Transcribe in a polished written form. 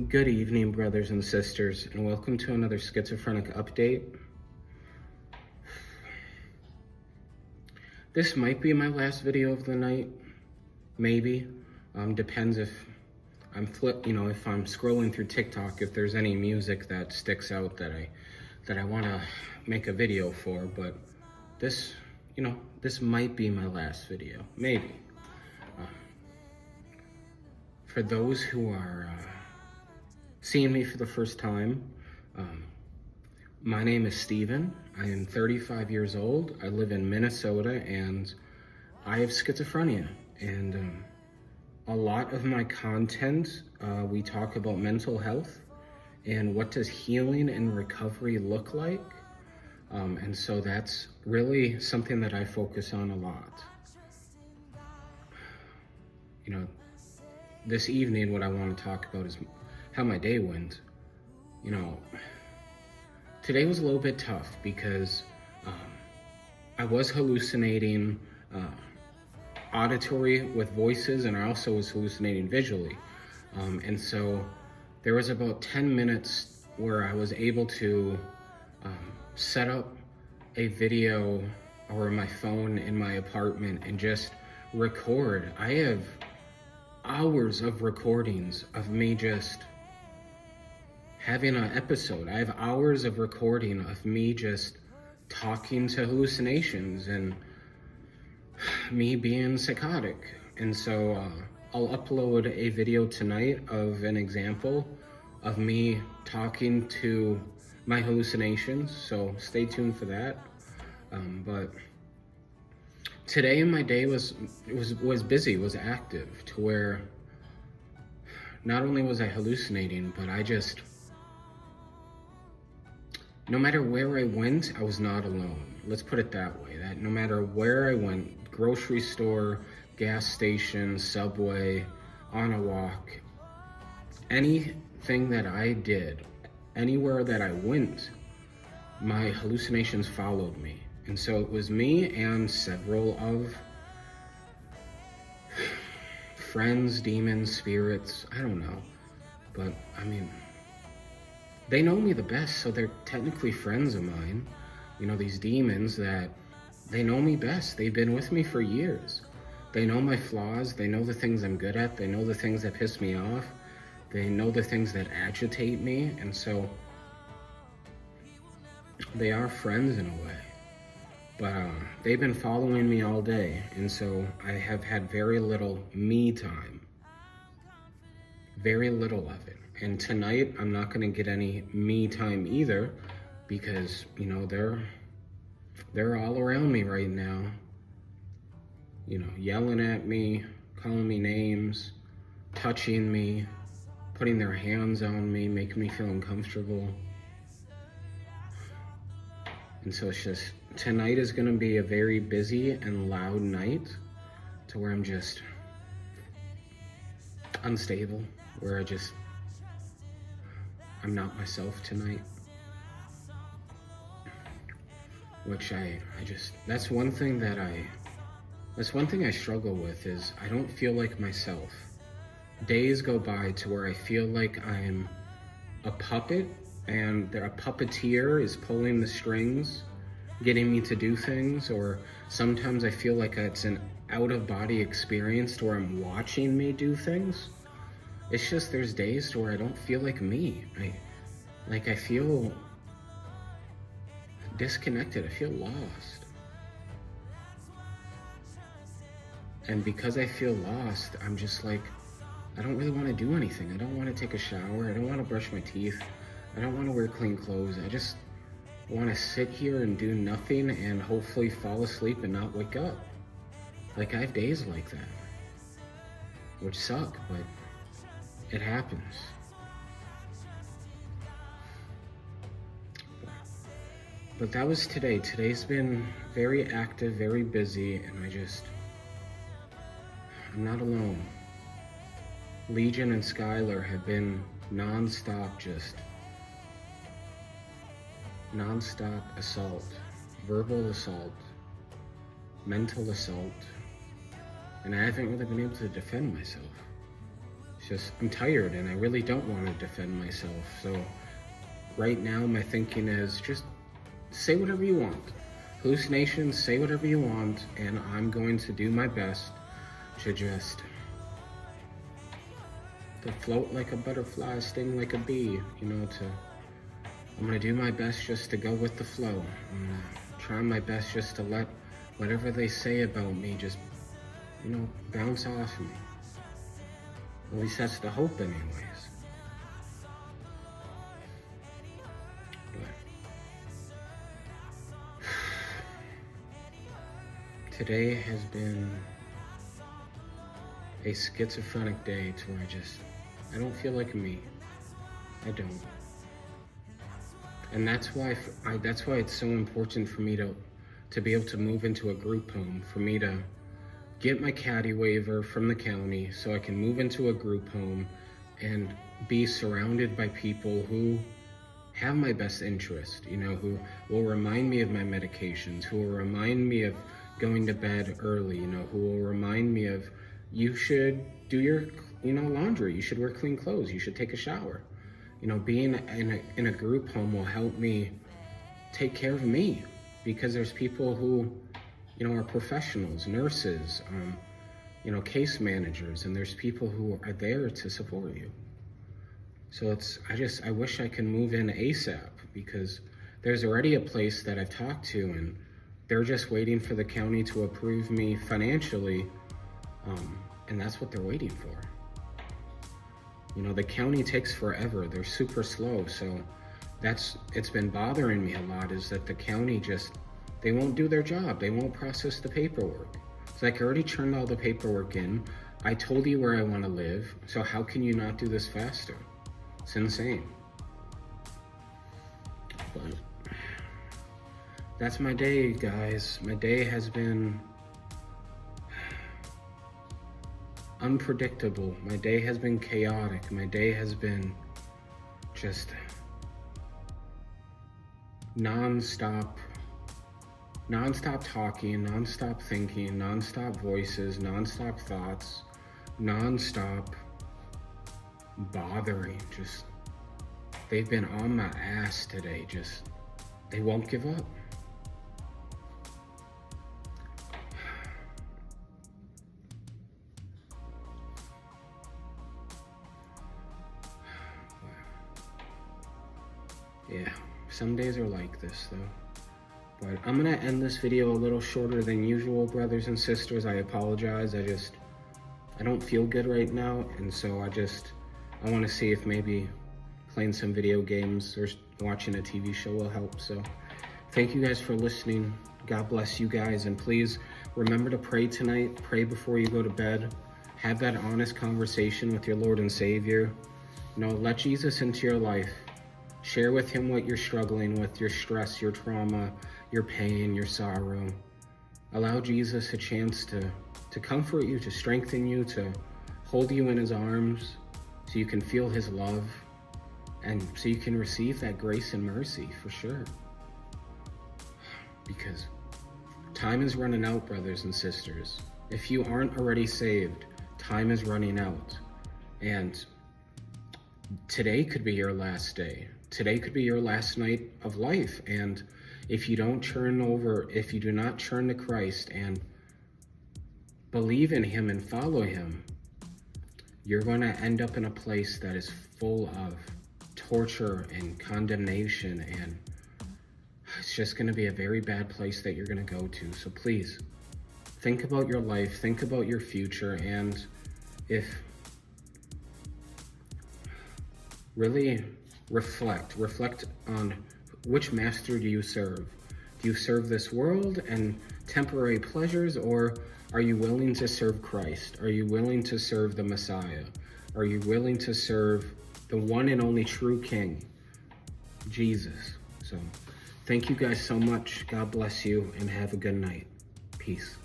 Good evening, brothers and sisters, and welcome to another schizophrenic update. This might be my last video of the night, maybe. Depends if I'm if I'm scrolling through TikTok, if there's any music that sticks out that I want to make a video for. But this, this might be my last video, maybe. For those who are seeing me for the first time, my name is Steven. I am 35 years old. I live in Minnesota and I have schizophrenia. And a lot of my content, we talk about mental health and what does healing and recovery look like. And so that's really something that I focus on a lot. This evening, what I want to talk about is how my day went. Today was a little bit tough because I was hallucinating auditory with voices, and I also was hallucinating visually. And so there was about 10 minutes where I was able to set up a video or my phone in my apartment and just record. I have hours of recordings of me just having an episode. I have hours of recording of me just talking to hallucinations and me being psychotic. And so I'll upload a video tonight of an example of me talking to my hallucinations, so stay tuned for that. But today my day was busy, was active, to where not only was I hallucinating, but no matter where I went, I was not alone. Let's put it that way, that no matter where I went, grocery store, gas station, subway, on a walk, anything that I did, anywhere that I went, my hallucinations followed me. And so it was me and several of friends, demons, spirits, I don't know. But they know me the best, so they're technically friends of mine. These demons that they know me best. They've been with me for years. They know my flaws. They know the things I'm good at. They know the things that piss me off. They know the things that agitate me. And so they are friends in a way. But they've been following me all day. And so I have had very little me time. Very little of it. And tonight, I'm not going to get any me time either because, they're all around me right now. Yelling at me, calling me names, touching me, putting their hands on me, making me feel uncomfortable. And so it's just, tonight is going to be a very busy and loud night to where I'm just unstable, where I'm not myself tonight. Which that's one thing I struggle with, is I don't feel like myself. Days go by to where I feel like I'm a puppet and a puppeteer is pulling the strings, getting me to do things, or sometimes I feel like it's an out-of-body experience to where I'm watching me do things. It's just, there's days to where I don't feel like me. I feel disconnected. I feel lost. And because I feel lost, I'm just like, I don't really want to do anything. I don't want to take a shower. I don't want to brush my teeth. I don't want to wear clean clothes. I just want to sit here and do nothing and hopefully fall asleep and not wake up. I have days like that, which suck, but it happens. But that was today. Today's been very active, very busy, and I'm not alone. Legion and Skylar have been non-stop assault, verbal assault, mental assault, and I haven't really been able to defend myself. It's I'm tired and I really don't want to defend myself. So right now my thinking is just say whatever you want. Hallucinations, say whatever you want, and I'm going to do my best to just to float like a butterfly, sting like a bee, I'm gonna do my best just to go with the flow. I'm gonna try my best just to let whatever they say about me just, bounce off me. At least that's the hope anyways. But today has been a schizophrenic day to where I don't feel like me. I don't. And that's why it's so important for me to be able to move into a group home, for me to get my caddy waiver from the county so I can move into a group home and be surrounded by people who have my best interest, who will remind me of my medications, who will remind me of going to bed early, who will remind me of you should do your, laundry, you should wear clean clothes, you should take a shower. Being in a group home will help me take care of me, because there's people who, are professionals, nurses, case managers, and there's people who are there to support you. So I wish I could move in ASAP, because there's already a place that I've talked to and they're just waiting for the county to approve me financially. And that's what they're waiting for. The county takes forever. They're super slow. So it's been bothering me a lot, is that the county they won't do their job. They won't process the paperwork. It's like, I already turned all the paperwork in. I told you where I want to live. So how can you not do this faster? It's insane. But that's my day, guys. My day has been unpredictable. My day has been chaotic. My day has been just non-stop talking, non-stop thinking, non-stop voices, non-stop thoughts, non-stop bothering. They've been on my ass today. They won't give up. Yeah, some days are like this though. But I'm gonna end this video a little shorter than usual, brothers and sisters. I apologize. I don't feel good right now, and so I want to see if maybe playing some video games or watching a TV show will help. So thank you guys for listening. God bless you guys, and please remember to pray tonight. Pray before you go to bed. Have that honest conversation with your Lord and Savior. Let Jesus into your life. Share with him what you're struggling with, your stress, your trauma, your pain, your sorrow. Allow Jesus a chance to comfort you, to strengthen you, to hold you in his arms so you can feel his love and so you can receive that grace and mercy for sure. Because time is running out, brothers and sisters. If you aren't already saved, time is running out. And today could be your last day. Today could be your last night of life. And if you do not turn to Christ and believe in him and follow him, you're going to end up in a place that is full of torture and condemnation, and it's just going to be a very bad place that you're going to go to. So please, think about your life, think about your future, and really reflect on which master do you serve. Do you serve this world and temporary pleasures, or are you willing to serve Christ? Are you willing to serve the Messiah? Are you willing to serve the one and only true King, Jesus? So thank you guys so much. God bless you, and have a good night. Peace.